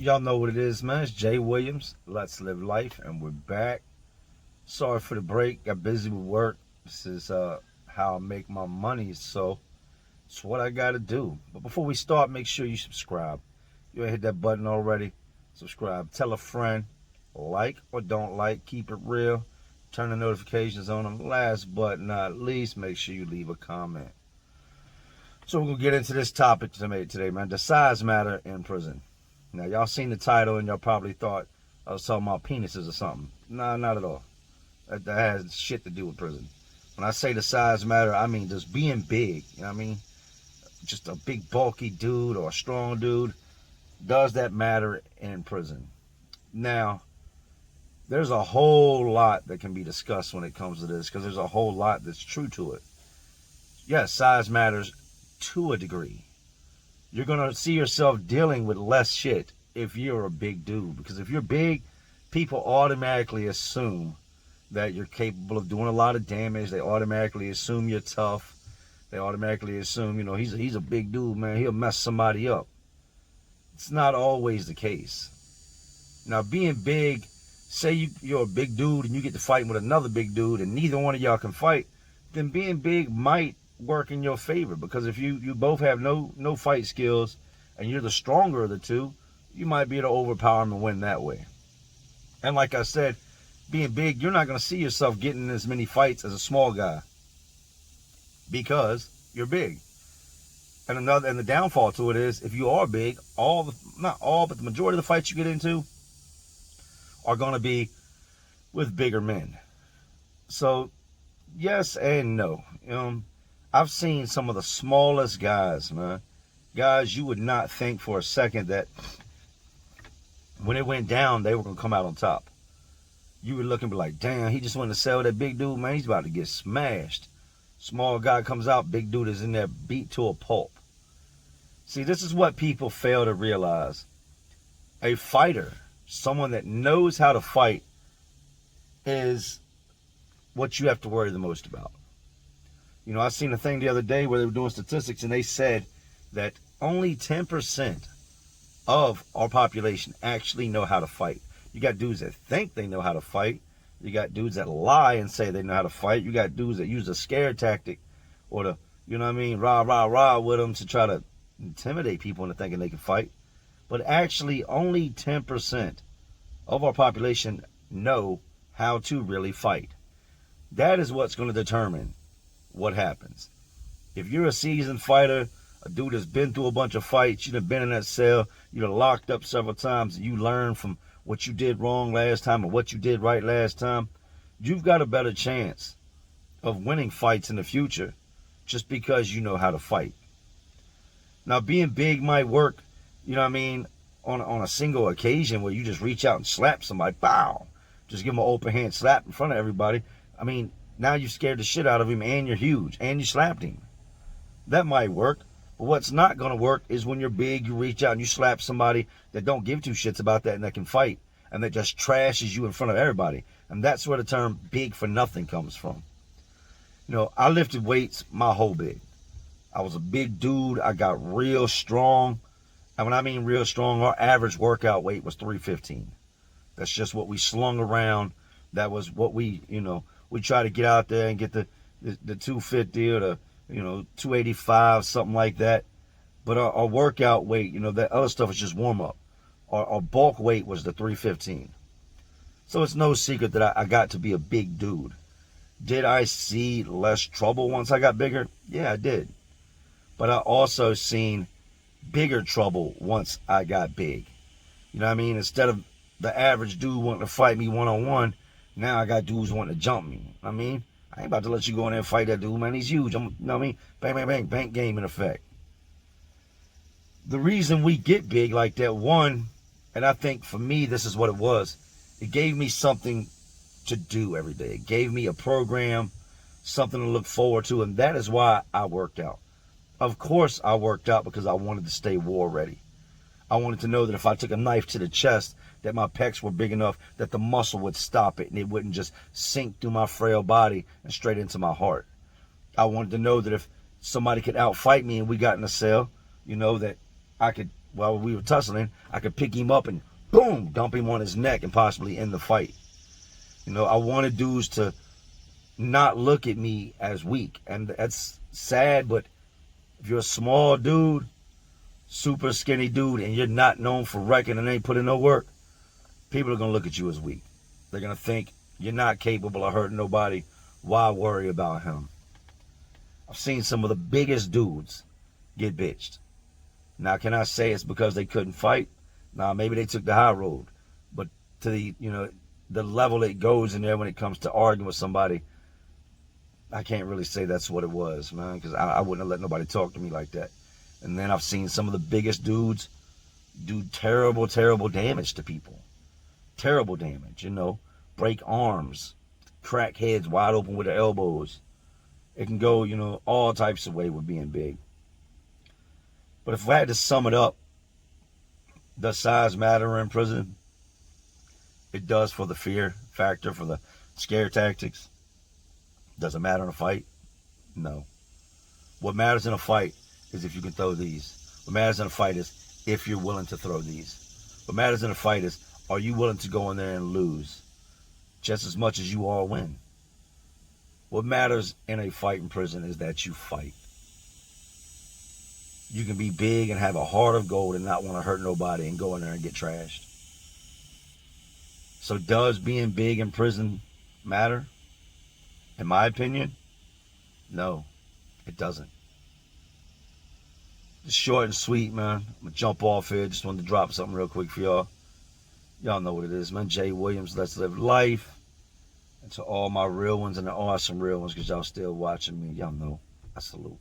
Y'all know what it is, man. It's Jay Williams. Let's live life, and we're back. Sorry for the break. Got busy with work. This is how I make my money, so it's what I got to do. But before we start, make sure you subscribe. You ain't hit that button already. Subscribe. Tell a friend. Like or don't like. Keep it real. Turn the notifications on them. Last but not least, make sure you leave a comment. So we're gonna get into this topic today, man. Does size matter in prison? Now, y'all seen the title and y'all probably thought I was talking about penises or something. Nah, not at all. That has shit to do with prison. When I say the size matter, I mean just being big. You know what I mean? Just a big bulky dude or a strong dude. Does that matter in prison? Now, there's a whole lot that can be discussed when it comes to this because there's a whole lot that's true to it. Yes, size matters to a degree. You're going to see yourself dealing with less shit if you're a big dude. Because if you're big, people automatically assume that you're capable of doing a lot of damage. They automatically assume you're tough. They automatically assume, he's a big dude, man. He'll mess somebody up. It's not always the case. Now, being big, say you're a big dude and you get to fight with another big dude and neither one of y'all can fight, then being big might work in your favor, because if you both have no fight skills and you're the stronger of the two, you might be able to overpower them and win that way. And like I said, being big, you're not going to see yourself getting as many fights as a small guy because you're big. And the downfall to it is, if you are big, not all, but the majority of the fights you get into are going to be with bigger men. So yes and no. I've seen some of the smallest guys, man. Guys you would not think for a second that when it went down, they were going to come out on top. You would look and be like, damn, he just went to sell that big dude, man. He's about to get smashed. Small guy comes out, big dude is in there beat to a pulp. See, this is what people fail to realize. A fighter, someone that knows how to fight, is what you have to worry the most about. I seen a thing the other day where they were doing statistics and they said that only 10% of our population actually know how to fight. You got dudes that think they know how to fight. You got dudes that lie and say they know how to fight. You got dudes that use a scare tactic or rah, rah, rah with them to try to intimidate people into thinking they can fight. But actually, only 10% of our population know how to really fight. That is what's going to determine what happens. If you're a seasoned fighter, a dude that's been through a bunch of fights, you've been in that cell, you're locked up several times, and you learn from what you did wrong last time and what you did right last time, you've got a better chance of winning fights in the future just because you know how to fight. Now, being big might work, on a single occasion where you just reach out and slap somebody, bow, just give them an open hand slap in front of everybody. Now you scared the shit out of him and you're huge and you slapped him. That might work. But what's not going to work is when you're big, you reach out and you slap somebody that don't give two shits about that and that can fight and that just trashes you in front of everybody. And that's where the term big for nothing comes from. I lifted weights my whole bit. I was a big dude. I got real strong. And when I mean real strong, our average workout weight was 315. That's just what we slung around. That was what we try to get out there and get the 250 or the 285, something like that. But our workout weight, that other stuff is just warm up. Our bulk weight was the 315. So it's no secret that I got to be a big dude. Did I see less trouble once I got bigger? Yeah, I did. But I also seen bigger trouble once I got big. Instead of the average dude wanting to fight me one-on-one, now I got dudes wanting to jump me. I ain't about to let you go in there and fight that dude, man. He's huge. Bang, bang, bang, bank game in effect. The reason we get big like that, one, and I think for me, this is what it was. It gave me something to do every day. It gave me a program, something to look forward to, and that is why I worked out. Of course, I worked out because I wanted to stay war ready. I wanted to know that if I took a knife to the chest, that my pecs were big enough that the muscle would stop it and it wouldn't just sink through my frail body and straight into my heart. I wanted to know that if somebody could outfight me and we got in a cell, that I could while we were tussling, I could pick him up and boom, dump him on his neck and possibly end the fight. You know, I wanted dudes to not look at me as weak. And that's sad, but if you're a small dude, super skinny dude, and you're not known for wrecking and ain't put in no work, people are going to look at you as weak. They're going to think you're not capable of hurting nobody. Why worry about him? I've seen some of the biggest dudes get bitched. Now, can I say it's because they couldn't fight? Nah, maybe they took the high road. But to the, you know, the level it goes in there when it comes to arguing with somebody, I can't really say that's what it was, man, because I wouldn't have let nobody talk to me like that. And then I've seen some of the biggest dudes do terrible, terrible damage to people. Terrible damage, you know. Break arms, crack heads wide open with their elbows. It can go, you know, all types of way with being big. But if I had to sum it up, does size matter in prison? It does for the fear factor, for the scare tactics. Does it matter in a fight? No. What matters in a fight is if you can throw these. What matters in a fight is if you're willing to throw these. What matters in a fight is, are you willing to go in there and lose just as much as you are win? What matters in a fight in prison is that you fight. You can be big and have a heart of gold and not want to hurt nobody and go in there and get trashed. So does being big in prison matter? In my opinion, no, it doesn't. It's short and sweet, man. I'm going to jump off here. Just wanted to drop something real quick for y'all. Y'all know what it is, man. Jay Williams, let's live life. And to all my real ones, and there are some real ones because y'all still watching me, y'all know I salute.